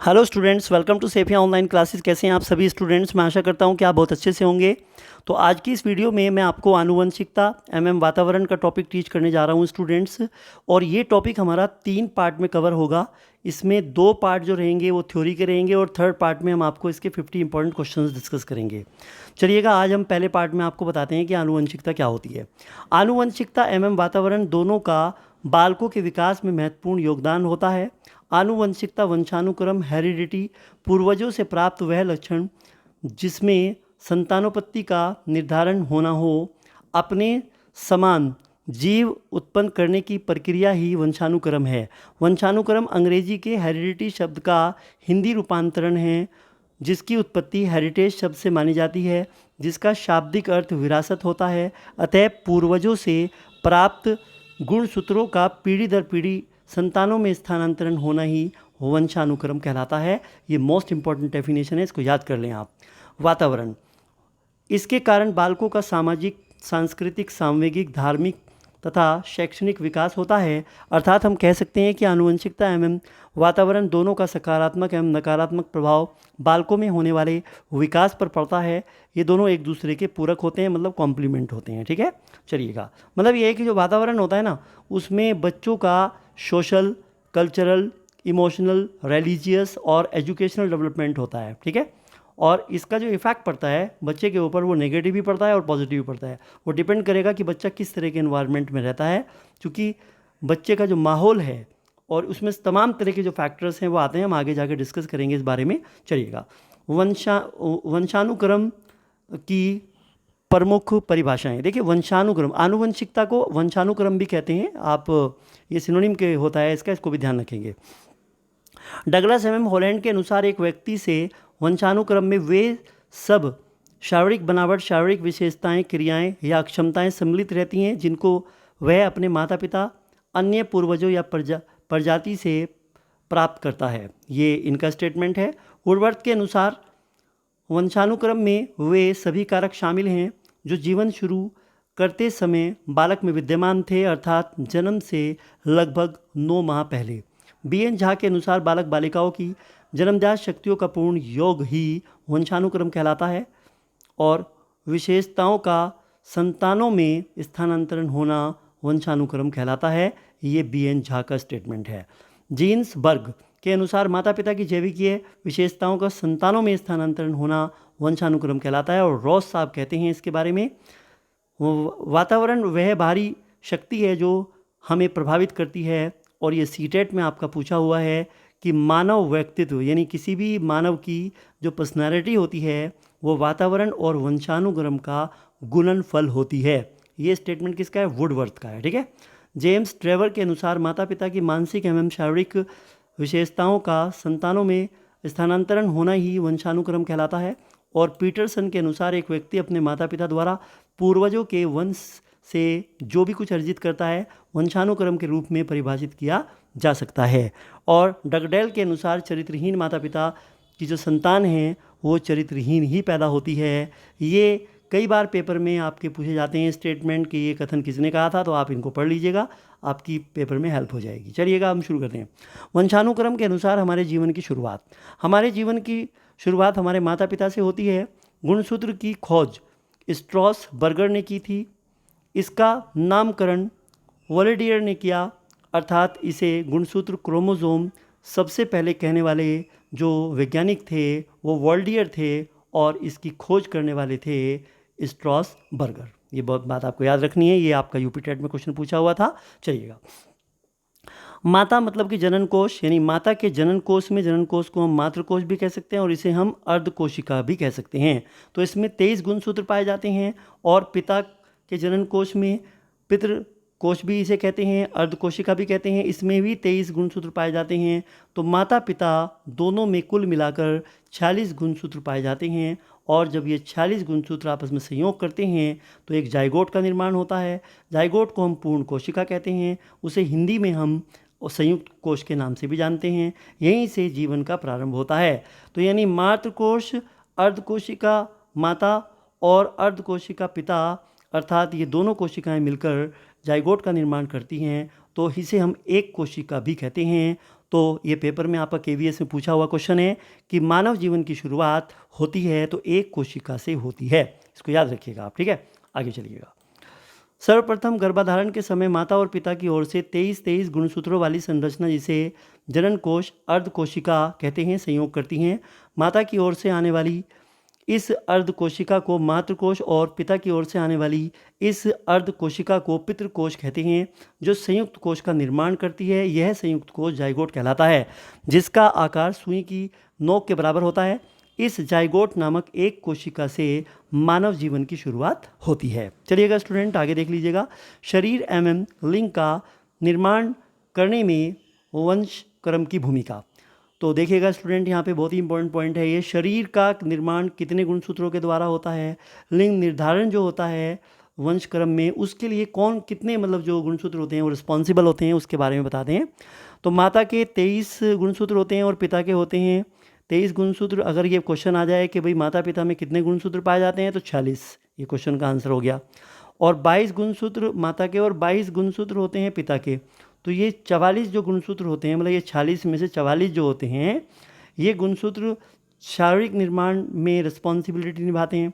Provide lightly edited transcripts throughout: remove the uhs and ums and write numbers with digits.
Hello students, welcome to सेफिया online classes. कैसे हैं आप सभी स्टूडेंट्स? मैं आशा करता हूं कि आप बहुत अच्छे से होंगे। तो आज की इस वीडियो में मैं आपको आनुवंशिकता वातावरण का टॉपिक टीच करने जा रहा हूं स्टूडेंट्स। और ये टॉपिक हमारा 3 पार्ट में कवर होगा। इसमें 2 पार्ट जो रहेंगे वो थ्योरी के रहेंगे और थर्ड पार्ट में हम आपको इसके 50 इंपॉर्टेंट क्वेश्चंस डिस्कस करेंगे। चलिएगा, आज हम पहले पार्ट में आपको बताते हैं कि आनुवंशिकता क्या होती है। आनुवंशिकता वातावरण दोनों का बालकों के विकास में महत्वपूर्ण योगदान होता है। आनुवंशिकता वंशानुक्रम हेरिडिटी पूर्वजों से प्राप्त वह लक्षण जिसमें संतानोत्पत्ति का निर्धारण होना हो, अपने समान जीव उत्पन्न करने की प्रक्रिया ही वंशानुक्रम है। वंशानुक्रम अंग्रेजी के हेरिडिटी शब्द का हिंदी रूपांतरण है, जिसकी उत्पत्ति हेरिटेज शब्द से मानी जाती है, जिसका शाब्दिक अर्थ विरासत होता है। अतः पूर्वजों से प्राप्त गुणसूत्रों का पीढ़ी दर पीढ़ी संतानों में स्थानांतरण होना ही वंशानुक्रम कहलाता है। ये मोस्ट इंपॉर्टेंट डेफिनेशन है, इसको याद कर लें आप। वातावरण, इसके कारण बालकों का सामाजिक, सांस्कृतिक, सामवेगिक, धार्मिक तथा शैक्षणिक विकास होता है। अर्थात हम कह सकते हैं कि आनुवंशिकता एवं वातावरण दोनों का सकारात्मक एवं नकारात्मक प्रभाव बालकों में होने वाले विकास पर पड़ता है। ये दोनों एक दूसरे के पूरक होते हैं, मतलब कॉम्प्लीमेंट होते हैं। ठीक है, चलिएगा। मतलब ये है कि जो वातावरण होता है ना, उसमें बच्चों का सोशल, कल्चरल, इमोशनल, रिलीजियस और एजुकेशनल डेवलपमेंट होता है। ठीक है, और इसका जो इफ़ेक्ट पड़ता है बच्चे के ऊपर, वो नेगेटिव भी पड़ता है और पॉजिटिव भी पड़ता है। वो डिपेंड करेगा कि बच्चा किस तरह के इन्वायरमेंट में रहता है, क्योंकि बच्चे का जो माहौल है और उसमें तमाम तरह के जो फैक्टर्स हैं वो आते हैं। हम आगे जाकर डिस्कस करेंगे इस बारे में। चलिएगा, वंशानुक्रम की प्रमुख परिभाषाएं देखिए। वंशानुक्रम, आनुवंशिकता को वंशानुक्रम भी कहते हैं आप, ये सिनोनिम के होता है इसका, इसको भी ध्यान रखेंगे। डगलस हॉलैंड के अनुसार एक व्यक्ति से वंशानुक्रम में वे सब शारीरिक बनावट, शारीरिक विशेषताएं, क्रियाएं या क्षमताएं सम्मिलित रहती हैं जिनको वह अपने माता पिता, अन्य पूर्वजों या प्रजाति से प्राप्त करता है। ये इनका स्टेटमेंट है। वुडवर्थ के अनुसार वंशानुक्रम में वे सभी कारक शामिल हैं जो जीवन शुरू करते समय बालक में विद्यमान थे, अर्थात जन्म से लगभग 9 माह पहले। BN झा के अनुसार बालक बालिकाओं की जन्मजात शक्तियों का पूर्ण योग ही वंशानुक्रम कहलाता है और विशेषताओं का संतानों में स्थानांतरण होना वंशानुक्रम कहलाता है। ये BN झा का स्टेटमेंट है। जीन्स बर्ग के अनुसार माता पिता की जैविकीय विशेषताओं का संतानों में स्थानांतरण होना वंशानुक्रम कहलाता है। और रॉस साहब कहते हैं इसके बारे में, वातावरण वह बाहरी शक्ति है जो हमें प्रभावित करती है। और ये सीटेट में आपका पूछा हुआ है कि मानव व्यक्तित्व, यानी किसी भी मानव की जो पर्सनालिटी होती है वो वातावरण और वंशानुक्रम का गुणनफल होती है। ये स्टेटमेंट किसका है? वुडवर्थ का है। ठीक है। जेम्स ट्रेवर के अनुसार माता पिता की मानसिक एवं शारीरिक विशेषताओं का संतानों में स्थानांतरण होना ही वंशानुक्रम कहलाता है। और पीटरसन के अनुसार एक व्यक्ति अपने माता पिता द्वारा पूर्वजों के वंश से जो भी कुछ अर्जित करता है वंशानुक्रम के रूप में परिभाषित किया जा सकता है। और डगडेल के अनुसार चरित्रहीन माता पिता की जो संतान है वो चरित्रहीन ही पैदा होती है। ये कई बार पेपर में आपके पूछे जाते हैं स्टेटमेंट कि ये कथन किसने कहा था, तो आप इनको पढ़ लीजिएगा, आपकी पेपर में हेल्प हो जाएगी। चलिएगा, हम शुरू करते हैं। वंशानुक्रम के अनुसार हमारे जीवन की शुरुआत, हमारे जीवन की शुरुआत हमारे माता पिता से होती है। गुणसूत्र की खोज स्ट्रॉस बर्गर ने की थी। इसका नामकरण वॉलेडियर ने किया, अर्थात इसे गुणसूत्र क्रोमोसोम सबसे पहले कहने वाले जो वैज्ञानिक थे वो वॉल्डियर थे और इसकी खोज करने वाले थे स्ट्रॉस बर्गर। ये बहुत बात आपको याद रखनी है, ये आपका यूपी टेट में क्वेश्चन पूछा हुआ था। चलिएगा, माता मतलब कि जनन कोश, यानी माता के जनन कोश में, जनन कोश को हम मातृकोश भी कह सकते हैं और इसे हम अर्धकोशिका भी कह सकते हैं। तो इसमें 23 गुणसूत्र पाए जाते हैं। और पिता के जनन कोश में पितृ कोश भी इसे कहते हैं, अर्धकोशिका भी कहते हैं, इसमें भी 23 गुणसूत्र पाए जाते हैं। तो माता पिता दोनों में कुल मिलाकर 46 गुणसूत्र पाए जाते हैं। और जब ये 46 गुणसूत्र आपस में संयोग करते हैं तो एक जाइगोट का निर्माण होता है। जाइगोट को हम पूर्ण कोशिका कहते हैं, उसे हिंदी में हम संयुक्त कोश के नाम से भी जानते हैं। यहीं से जीवन का प्रारंभ होता है। तो यानी मातृकोश, अर्धकोशिका माता और अर्धकोशिका पिता, अर्थात ये दोनों कोशिकाएं मिलकर जाइगोट का निर्माण करती हैं। तो इसे हम एक कोशिका भी कहते हैं। तो ये पेपर में आपका KVS में पूछा हुआ क्वेश्चन है कि मानव जीवन की शुरुआत होती है तो एक कोशिका से होती है। इसको याद रखिएगा आप, ठीक है। आगे चलिएगा। सर्वप्रथम गर्भाधारण के समय माता और पिता की ओर से 23 गुणसूत्रों वाली संरचना, जिसे जनन कोश अर्धकोशिका कहते हैं, संयोग करती हैं। माता की ओर से आने वाली इस अर्धकोशिका को मातृकोश और पिता की ओर से आने वाली इस अर्धकोशिका को पितृकोश कहते हैं, जो संयुक्त कोश का निर्माण करती है। यह संयुक्त कोश जाइगोट कहलाता है, जिसका आकार सुई की नोक के बराबर होता है। इस जाइगोट नामक एक कोशिका से मानव जीवन की शुरुआत होती है। चलिएगा स्टूडेंट, आगे देख लीजिएगा। शरीर एवं लिंग का निर्माण करने में वंश क्रम की भूमिका। तो देखिएगा स्टूडेंट, यहाँ पे बहुत ही इंपॉर्टेंट पॉइंट है ये। शरीर का निर्माण कितने गुणसूत्रों के द्वारा होता है, लिंग निर्धारण जो होता है वंश क्रम में, उसके लिए कौन कितने मतलब जो गुणसूत्र होते हैं वो रिस्पॉन्सिबल होते हैं, उसके बारे में बताते हैं। तो माता के 23 गुणसूत्र होते हैं और पिता के होते हैं 23 गुणसूत्र। अगर ये क्वेश्चन आ जाए कि भाई माता पिता में कितने गुणसूत्र पाए जाते हैं, तो 46, ये क्वेश्चन का आंसर हो गया। और 22 गुणसूत्र माता के और 22 गुणसूत्र होते हैं पिता के। तो ये 44 जो गुणसूत्र होते हैं, मतलब ये 46 में से 44 जो होते हैं, ये गुणसूत्र शारीरिक निर्माण में रिस्पॉन्सिबिलिटी निभाते हैं।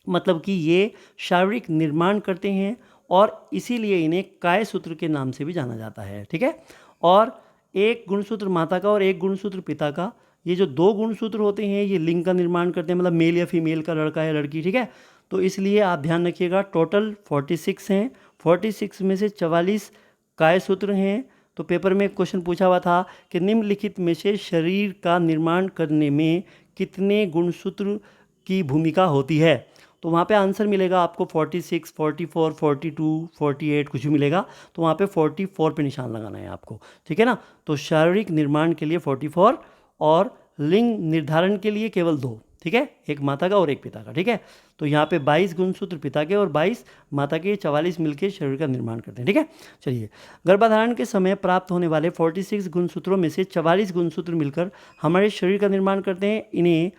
मतलब कि ये शारीरिक निर्माण करते हैं और इसीलिए इन्हें काय सूत्र के नाम से भी जाना जाता है, ठीक है। और एक गुणसूत्र माता का और एक गुणसूत्र पिता का, ये जो 2 गुणसूत्र होते हैं ये लिंग का निर्माण करते हैं, मतलब मेल या फीमेल का, लड़का या लड़की, ठीक है। तो इसलिए आप ध्यान रखिएगा, टोटल 46 हैं। 46 में से 44 काय सूत्र हैं। तो पेपर में क्वेश्चन पूछा हुआ था कि निम्नलिखित में से शरीर का निर्माण करने में कितने गुणसूत्र की भूमिका होती है। तो वहाँ पे आंसर मिलेगा आपको 46, 44, 42, 48 कुछ भी मिलेगा। तो वहाँ पे 44 पे निशान लगाना है आपको, ठीक है ना। तो शारीरिक निर्माण के लिए 44 और लिंग निर्धारण के लिए केवल 2, ठीक है, एक माता का और एक पिता का, ठीक है। तो यहाँ पे 22 गुणसूत्र पिता के और 22 माता के, 44 मिलकर शरीर का निर्माण करते हैं, ठीक है। चलिए, गर्भाधारण के समय प्राप्त होने वाले 46 गुणसूत्रों में से 44 गुणसूत्र मिलकर हमारे शरीर का निर्माण करते हैं। इन्हें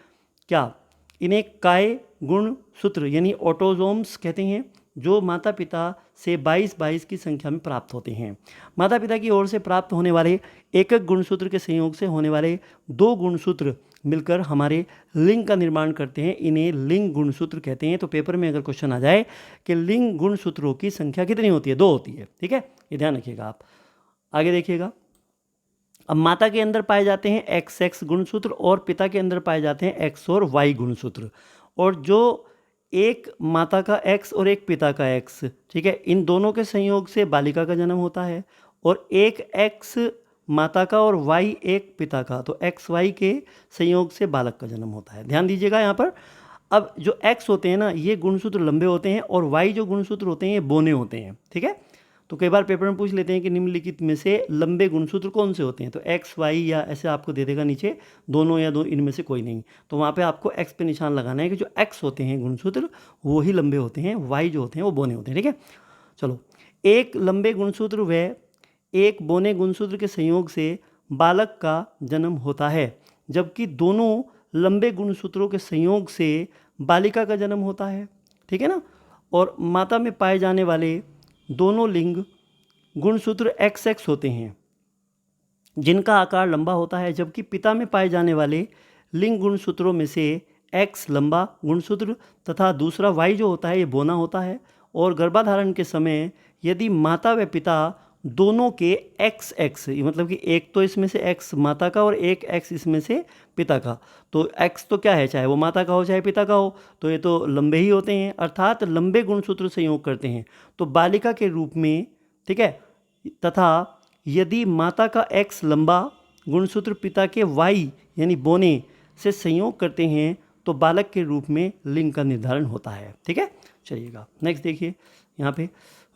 क्या, इन्हें काय गुणसूत्र यानी ऑटोजोम्स कहते हैं, जो माता पिता से 22 की संख्या में प्राप्त होते हैं। माता पिता की ओर से प्राप्त होने वाले एक गुणसूत्र के संयोग से होने वाले 2 गुणसूत्र मिलकर हमारे लिंग का निर्माण करते हैं। इन्हें लिंग गुणसूत्र कहते हैं। तो पेपर में अगर क्वेश्चन आ जाए कि लिंग गुणसूत्रों की संख्या कितनी होती है, 2 होती है, ठीक है, ये ध्यान रखिएगा आप। आगे देखिएगा। अब माता के अंदर पाए जाते हैं XX गुणसूत्र और पिता के अंदर पाए जाते हैं X और Y गुणसूत्र। और जो एक माता का X और एक पिता का X, ठीक है, इन दोनों के संयोग से बालिका का जन्म होता है। और एक X माता का और Y एक पिता का, तो XY के संयोग से बालक का जन्म होता है। ध्यान दीजिएगा यहाँ पर। अब जो X होते हैं ना, ये गुणसूत्र लंबे होते हैं और Y जो गुणसूत्र होते हैं ये बोने होते हैं, ठीक है। तो कई बार पेपर में पूछ लेते हैं कि निम्नलिखित में से लंबे गुणसूत्र कौन से होते हैं। तो XY या ऐसे आपको दे देगा नीचे, दोनों या 2 इनमें से कोई नहीं। तो वहाँ पे आपको X पे निशान लगाना है कि जो X होते हैं गुणसूत्र वो ही लंबे होते हैं, Y जो होते हैं वो बोने होते हैं, ठीक है। चलो, एक लंबे गुणसूत्र व एक बोने गुणसूत्र के संयोग से बालक का जन्म होता है, जबकि दोनों लंबे गुणसूत्रों के संयोग से बालिका का जन्म होता है, ठीक है ना। और माता में पाए जाने वाले दोनों लिंग गुणसूत्र XX होते हैं, जिनका आकार लंबा होता है, जबकि पिता में पाए जाने वाले लिंग गुणसूत्रों में से X लंबा गुणसूत्र तथा दूसरा Y जो होता है ये बोना होता है। और गर्भाधारण के समय यदि माता व पिता दोनों के XX, मतलब कि एक तो इसमें से X माता का और एक X इसमें से पिता का, तो X तो क्या है, चाहे वो माता का हो चाहे पिता का हो, तो ये तो लंबे ही होते हैं, अर्थात लंबे गुणसूत्र संयोग करते हैं, तो बालिका के रूप में, ठीक है। तथा यदि माता का X लंबा गुणसूत्र पिता के Y यानी बोने से संयोग करते हैं तो बालक के रूप में लिंग का निर्धारण होता है, ठीक है। चलिएगा नेक्स्ट देखिए यहाँ पे,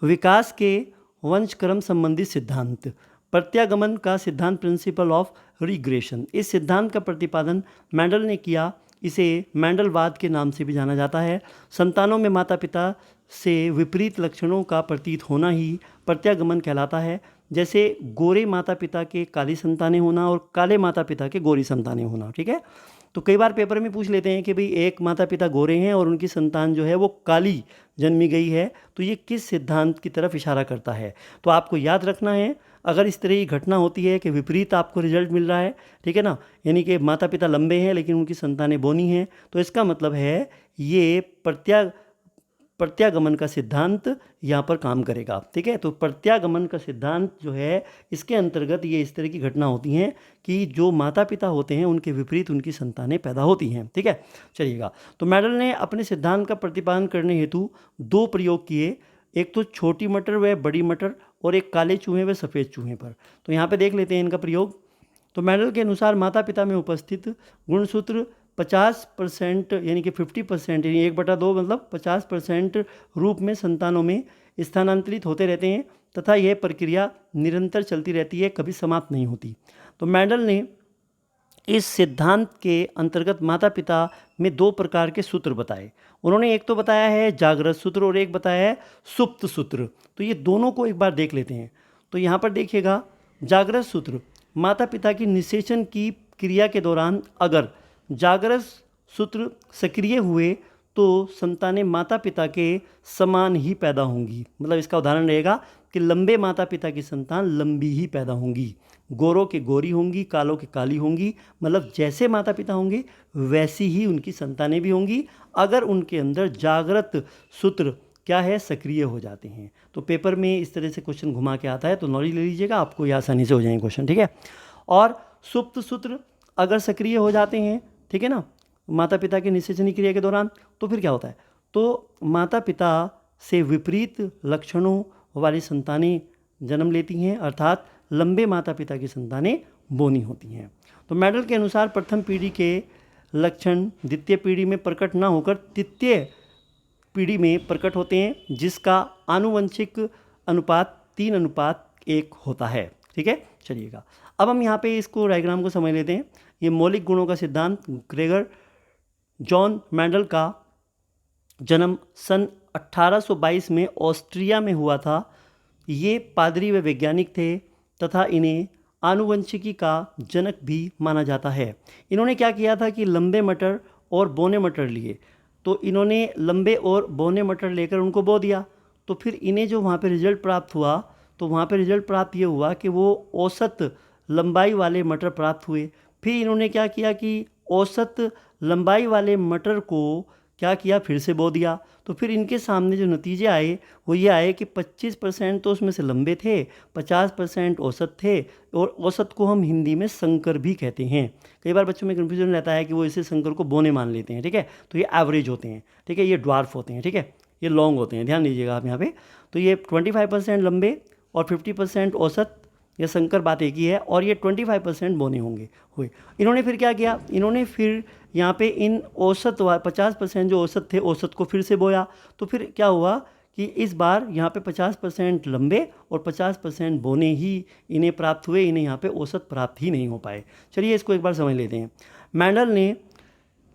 विकास के वंशक्रम संबंधी सिद्धांत। प्रत्यागमन का सिद्धांत, प्रिंसिपल ऑफ रिग्रेशन। इस सिद्धांत का प्रतिपादन मेंडल ने किया। इसे मेंडलवाद के नाम से भी जाना जाता है। संतानों में माता पिता से विपरीत लक्षणों का प्रतीत होना ही प्रत्यागमन कहलाता है। जैसे गोरे माता पिता के काली संतानें होना और काले माता पिता के गोरी संतानें होना, ठीक है। तो कई बार पेपर में पूछ लेते हैं कि भाई एक माता पिता गोरे हैं और उनकी संतान जो है वो काली जन्मी गई है, तो ये किस सिद्धांत की तरफ इशारा करता है। तो आपको याद रखना है, अगर इस तरह की घटना होती है कि विपरीत आपको रिजल्ट मिल रहा है, ठीक है ना, यानी कि माता पिता लंबे हैं लेकिन उनकी संतानें बोनी हैं, तो इसका मतलब है ये प्रत्यागमन का सिद्धांत यहाँ पर काम करेगा। ठीक है, तो प्रत्यागमन का सिद्धांत जो है इसके अंतर्गत ये इस तरह की घटना होती हैं कि जो माता पिता होते हैं उनके विपरीत उनकी संतानें पैदा होती हैं। ठीक है, चलिएगा। तो मेंडल ने अपने सिद्धांत का प्रतिपादन करने हेतु 2 प्रयोग किए, एक तो छोटी मटर व बड़ी मटर और एक काले चूहे व सफ़ेद चूहे पर। तो यहाँ पे देख लेते हैं इनका प्रयोग। तो मेंडल के अनुसार माता पिता में उपस्थित गुणसूत्र 50% यानी कि 50% यानी 1/2 मतलब 50% रूप में संतानों में स्थानांतरित होते रहते हैं तथा यह प्रक्रिया निरंतर चलती रहती है, कभी समाप्त नहीं होती। तो मेंडल ने इस सिद्धांत के अंतर्गत माता पिता में 2 प्रकार के सूत्र बताए। उन्होंने एक तो बताया है जागृत सूत्र और एक बताया है सुप्त सूत्र। तो ये दोनों को एक बार देख लेते हैं। तो यहाँ पर देखिएगा, जागृत सूत्र माता पिता की निषेचन की क्रिया के दौरान अगर जागृत सूत्र सक्रिय हुए तो संतानें माता पिता के समान ही पैदा होंगी। मतलब इसका उदाहरण रहेगा कि लंबे माता पिता की संतान लंबी ही पैदा होंगी, गोरों के गोरी होंगी, कालों के काली होंगी। मतलब जैसे माता पिता होंगे वैसी ही उनकी संतानें भी होंगी अगर उनके अंदर जागृत सूत्र क्या है, सक्रिय हो जाते हैं। तो पेपर में इस तरह से क्वेश्चन घुमा के आता है, तो नॉलेज ले लीजिएगा, आपको ये आसानी से हो जाएंगे क्वेश्चन। ठीक है, और सुप्त सूत्र अगर सक्रिय हो जाते हैं, ठीक है ना, माता पिता की निषेचनी क्रिया के दौरान, तो फिर क्या होता है, तो माता पिता से विपरीत लक्षणों वाली संतानें जन्म लेती हैं, अर्थात लंबे माता पिता की संतानें बोनी होती हैं। तो मेंडल के अनुसार प्रथम पीढ़ी के लक्षण द्वितीय पीढ़ी में प्रकट न होकर तृतीय पीढ़ी में प्रकट होते हैं, जिसका आनुवंशिक अनुपात 3:1 होता है। ठीक है, चलिएगा। अब हम यहाँ पे इसको डायग्राम को समझ लेते हैं। ये मौलिक गुणों का सिद्धांत ग्रेगर जॉन मेंडल का जन्म सन 1822 में ऑस्ट्रिया में हुआ था। ये पादरी व वैज्ञानिक थे तथा इन्हें आनुवंशिकी का जनक भी माना जाता है। इन्होंने क्या किया था कि लंबे मटर और बौने मटर लिए, तो इन्होंने लंबे और बौने मटर लेकर उनको बो दिया। तो फिर इन्हें जो वहाँ पे रिजल्ट प्राप्त हुआ, तो वहाँ पे रिजल्ट प्राप्त ये हुआ कि वो औसत लंबाई वाले मटर प्राप्त हुए। फिर इन्होंने क्या किया कि औसत लंबाई वाले मटर को क्या किया, फिर से बो दिया। तो फिर इनके सामने जो नतीजे आए वो ये आए कि 25% तो उसमें से लंबे थे, 50% औसत थे, और औसत को हम हिंदी में संकर भी कहते हैं। कई बार बच्चों में कन्फ्यूजन रहता है कि वो इसे संकर को बोने मान लेते हैं। ठीक है, तो ये एवरेज होते हैं, ठीक है, ये ड्वार्फ होते हैं, ठीक है, ये लॉन्ग होते हैं, ध्यान दीजिएगा आप यहाँ पे। तो ये 25% लंबे और 50% औसत, ये संकर बात एक ही है, और ये 25% बोने होंगे हुए। इन्होंने फिर क्या किया, इन्होंने फिर यहाँ पे इन औसत 50% जो औसत थे, औसत को फिर से बोया। तो फिर क्या हुआ कि इस बार यहाँ पे 50% लंबे और 50% बोने ही इन्हें प्राप्त हुए, इन्हें यहाँ पे औसत प्राप्त ही नहीं हो पाए। चलिए इसको एक बार समझ लेते हैं। मेंडल ने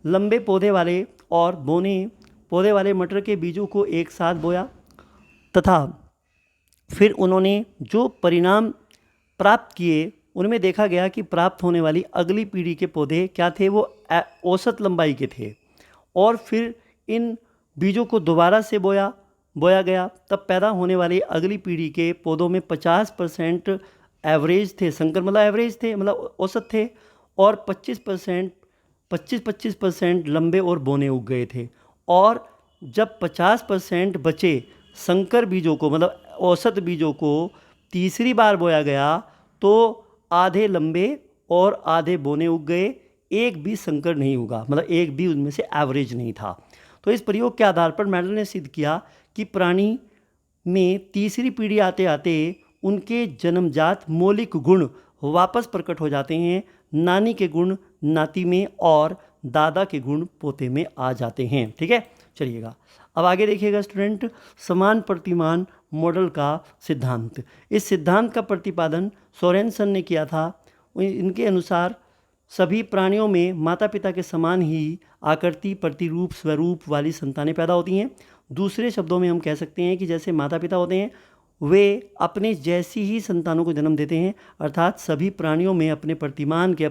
लंबे पौधे वाले और बोने पौधे वाले मटर के बीजों को एक साथ बोया तथा फिर उन्होंने जो परिणाम प्राप्त किए उनमें देखा गया कि प्राप्त होने वाली अगली पीढ़ी के पौधे क्या थे, वो औसत लंबाई के थे। और फिर इन बीजों को दोबारा से बोया गया, तब पैदा होने वाली अगली पीढ़ी के पौधों में 50% एवरेज थे, संकर मतलब एवरेज थे, मतलब औसत थे, और 25% लंबे और बोने उग गए थे। और जब 50% बचे संकर बीजों को, मतलब औसत बीजों को तीसरी बार बोया गया, तो आधे लंबे और आधे बोने उग गए, एक भी संकर नहीं उगा, मतलब एक भी उनमें से एवरेज नहीं था। तो इस प्रयोग के आधार पर मेंडल ने सिद्ध किया कि प्राणी में तीसरी पीढ़ी आते आते उनके जन्मजात मौलिक गुण वापस प्रकट हो जाते हैं, नानी के गुण नाती में और दादा के गुण पोते में आ जाते हैं। ठीक है, चलिएगा अब आगे देखिएगा स्टूडेंट, समान प्रतिमान मॉडल का सिद्धांत। इस सिद्धांत का प्रतिपादन सोरेनसन ने किया था। इनके अनुसार सभी प्राणियों में माता पिता के समान ही आकृति, प्रतिरूप, स्वरूप वाली संतानें पैदा होती हैं। दूसरे शब्दों में हम कह सकते हैं कि जैसे माता पिता होते हैं वे अपने जैसी ही संतानों को जन्म देते हैं, अर्थात सभी प्राणियों में अपने प्रतिमान का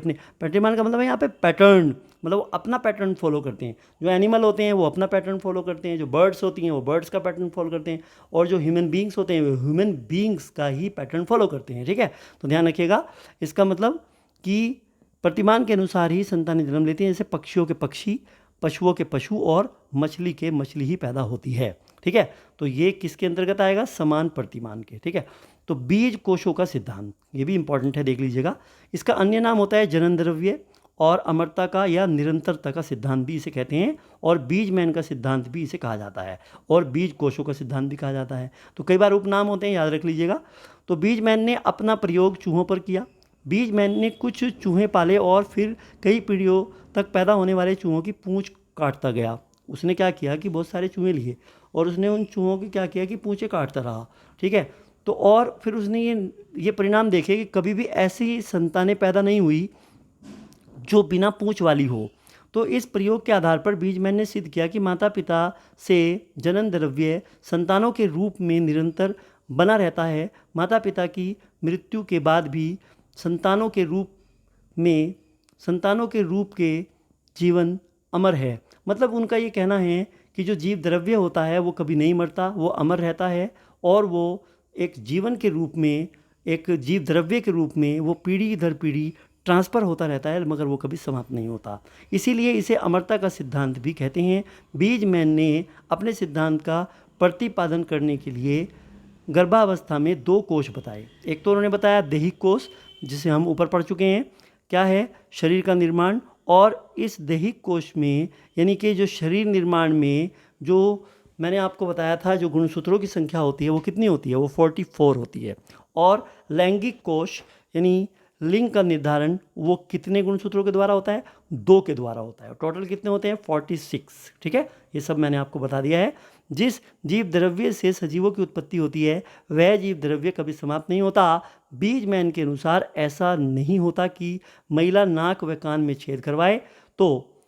मतलब है यहाँ पे पैटर्न, मतलब वो अपना पैटर्न फॉलो करते हैं। जो एनिमल होते हैं वो अपना पैटर्न फॉलो करते हैं, जो बर्ड्स होती हैं वो बर्ड्स का पैटर्न फॉलो करते हैं, और जो ह्यूमन बींग्स होते हैं वो ह्यूमन बींग्स का ही पैटर्न फॉलो करते हैं। ठीक है, तो ध्यान रखिएगा, इसका मतलब कि प्रतिमान के अनुसार ही संतानें जन्म लेती हैं, जैसे पक्षियों के पक्षी, पशुओं के पशु और मछली के मछली ही पैदा होती है। ठीक है, तो ये किसके अंतर्गत आएगा? समान प्रतिमान के। ठीक है, तो बीज कोशों का सिद्धांत, ये भी इंपॉर्टेंट है, देख लीजिएगा। इसका अन्य नाम होता है जनन द्रव्य और अमरता का या निरंतरता का सिद्धांत भी इसे कहते हैं, और बीजमैन का सिद्धांत भी इसे कहा जाता है, और बीज कोशों का सिद्धांत भी कहा जाता है। तो कई बार उपनाम होते हैं, याद रख लीजिएगा। तो बीजमैन ने अपना प्रयोग चूहों पर किया। बीजमैन ने कुछ चूहे पाले और फिर कई पीढ़ियों तक पैदा होने वाले चूहों की पूंछ काटता गया। उसने क्या किया कि बहुत सारे चूहे लिए और उसने उन चूहों की क्या किया कि पूंछें काटता रहा। ठीक है, तो और फिर उसने ये परिणाम देखे कि कभी भी ऐसी संतानें पैदा नहीं हुई जो बिना पूंछ वाली हो। तो इस प्रयोग के आधार पर बीजमैन ने सिद्ध किया कि माता पिता से जनन द्रव्य संतानों के रूप में निरंतर बना रहता है। माता पिता की मृत्यु के बाद भी संतानों के रूप के जीवन अमर है। मतलब उनका ये कहना है कि जो जीव द्रव्य होता है वो कभी नहीं मरता, वो अमर रहता है, और वो एक जीवन के रूप में, एक जीव द्रव्य के रूप में वो पीढ़ी दर पीढ़ी ट्रांसफ़र होता रहता है, मगर वो कभी समाप्त नहीं होता। इसीलिए इसे अमरता का सिद्धांत भी कहते हैं। बीजमैन ने अपने सिद्धांत का प्रतिपादन करने के लिए गर्भावस्था में 2 कोष बताए। एक तो उन्होंने बताया दैहिक कोष, जिसे हम ऊपर पढ़ चुके हैं, क्या है? शरीर का निर्माण। और इस दैहिक कोष में, यानी कि जो शरीर निर्माण में, जो मैंने आपको बताया था जो गुणसूत्रों की संख्या होती है वो कितनी होती है? वो 44 होती है। और लैंगिक कोष यानी लिंग का निर्धारण वो कितने गुणसूत्रों के द्वारा होता है? 2 के द्वारा होता है। टोटल कितने होते हैं? 46। ठीक है, ये सब मैंने आपको बता दिया है। जिस जीव द्रव्य से सजीवों की उत्पत्ति होती है वह जीव द्रव्य कभी समाप्त नहीं होता। बीजमैन के अनुसार ऐसा नहीं होता कि महिला नाक व कान में छेद करवाए तो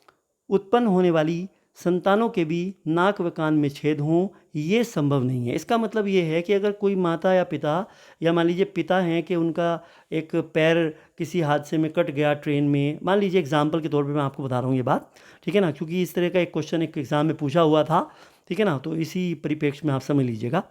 उत्पन्न होने वाली संतानों के भी नाक व कान में छेद हों, ये संभव नहीं है। इसका मतलब ये है कि अगर कोई माता या पिता, या मान लीजिए पिता हैं कि उनका एक पैर किसी हादसे में कट गया ट्रेन में, मान लीजिए एग्जाम्पल के तौर पे मैं आपको बता रहा हूँ ये बात, ठीक है ना, क्योंकि इस तरह का एक क्वेश्चन एक एग्ज़ाम में पूछा हुआ था, ठीक है ना, तो इसी परिप्रेक्ष्य में आप समझ लीजिएगा।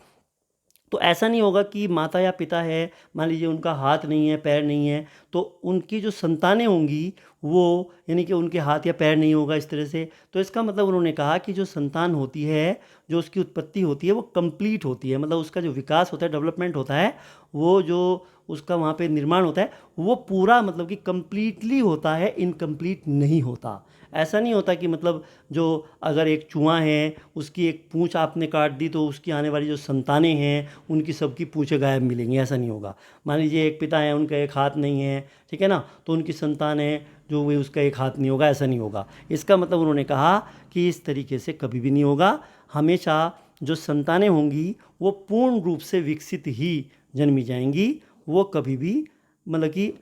तो ऐसा नहीं होगा कि माता या पिता है, मान लीजिए उनका हाथ नहीं है, पैर नहीं है, तो उनकी जो संतानें होंगी वो, यानी कि उनके हाथ या पैर नहीं होगा इस तरह से, तो इसका मतलब उन्होंने कहा कि जो संतान होती है, जो उसकी उत्पत्ति होती है वो कंप्लीट होती है, मतलब उसका जो विकास होता है, डेवलपमेंट होता है, वो जो उसका वहाँ पे निर्माण होता है वो पूरा मतलब कि कंप्लीटली होता है, इनकम्प्लीट नहीं होता। ऐसा नहीं होता कि मतलब जो अगर एक चूहा है उसकी एक पूँछ आपने काट दी तो उसकी आने वाली जो संतानें हैं उनकी सबकी पूँछें गायब मिलेंगी, ऐसा नहीं होगा। मान लीजिए एक पिता है, उनका एक हाथ नहीं है, ठीक है ना, तो उनकी संतान है जो वो, उसका एक हाथ नहीं होगा, ऐसा नहीं होगा। इसका मतलब उन्होंने कहा कि इस तरीके से कभी भी नहीं होगा। हमेशा जो संतानें होंगी वो पूर्ण रूप से विकसित ही जन्मी जाएंगी, वो कभी भी मतलब कि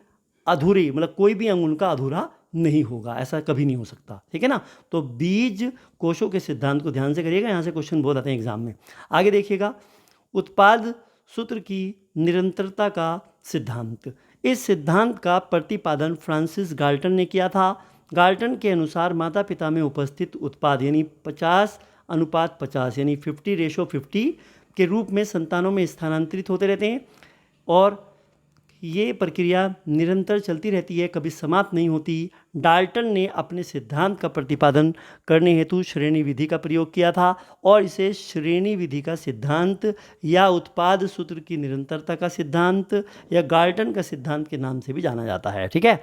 अधूरी, मतलब कोई भी अंग उनका अधूरा नहीं होगा, ऐसा कभी नहीं हो सकता, ठीक है ना। तो बीज कोशों के सिद्धांत को ध्यान से करिएगा, यहाँ से क्वेश्चन बहुत आते हैं एग्जाम में। आगे देखिएगा, उत्पाद सूत्र की निरंतरता का सिद्धांत। इस सिद्धांत का प्रतिपादन फ्रांसिस गाल्टन ने किया था। गाल्टन के अनुसार माता पिता में उपस्थित उत्पाद यानी 50:50 यानी 50:50 के रूप में संतानों में स्थानांतरित होते रहते हैं, और ये प्रक्रिया निरंतर चलती रहती है, कभी समाप्त नहीं होती। डाल्टन ने अपने सिद्धांत का प्रतिपादन करने हेतु श्रेणी विधि का प्रयोग किया था, और इसे श्रेणी विधि का सिद्धांत या उत्पाद सूत्र की निरंतरता का सिद्धांत या गाल्टन का सिद्धांत के नाम से भी जाना जाता है, ठीक है।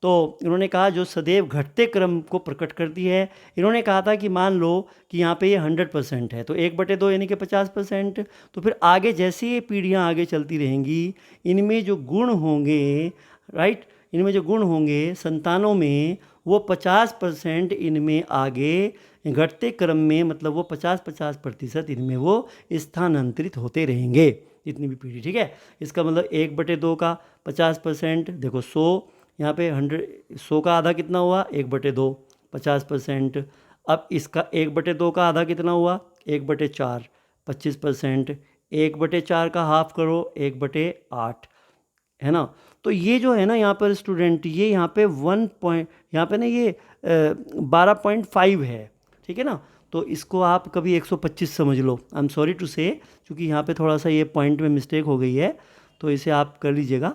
तो इन्होंने कहा जो सदैव घटते क्रम को प्रकट करती है। इन्होंने कहा था कि मान लो कि यहाँ पे ये 100% है, तो 1/2 यानी कि 50%, तो फिर आगे जैसे ये पीढ़ियाँ आगे चलती रहेंगी, इनमें जो गुण होंगे, राइट, इनमें जो गुण होंगे संतानों में, वो 50% इनमें आगे घटते क्रम में, मतलब वो 50-50% इनमें वो स्थानांतरित होते रहेंगे, जितनी भी पीढ़ी, ठीक है। इसका मतलब 1/2 का 50%, देखो 100, यहाँ पे 100 का आधा कितना हुआ? 1/2, 50%। अब इसका 1/2 का आधा कितना हुआ? 1/4, 25%। 1/4 का हाफ करो 1/8, है ना। तो ये जो है ना यहाँ पर स्टूडेंट, ये यहाँ पे 1 पॉइंट, यहाँ पे ना ये 12.5 है, ठीक है ना। तो इसको आप कभी 125 समझ लो, आई एम सॉरी टू से, क्योंकि यहाँ पे थोड़ा सा ये पॉइंट में मिस्टेक हो गई है, तो इसे आप कर लीजिएगा।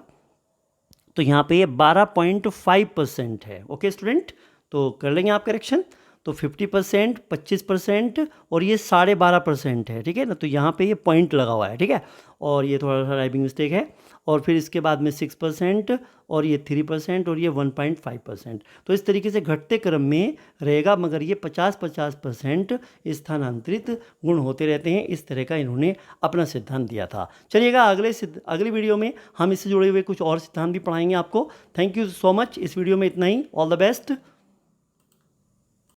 तो यहाँ पे ये 12.5% है। ओके स्टूडेंट, तो कर लेंगे आप करेक्शन। तो 50%, 25% और ये 12.5% है, ठीक है ना। तो यहाँ पे ये पॉइंट लगा हुआ है, ठीक है। और ये थोड़ा सा टाइपिंग मिस्टेक है। और फिर इसके बाद में 6% और ये 3% और ये 1.5%। तो इस तरीके से घटते क्रम में रहेगा, मगर ये 50-50% स्थानांतरित गुण होते रहते हैं। इस तरह का इन्होंने अपना सिद्धांत दिया था। चलिएगा अगली वीडियो में हम इससे जुड़े हुए कुछ और सिद्धांत भी पढ़ाएंगे आपको। Thank you so much. इस वीडियो में इतना ही। All the best.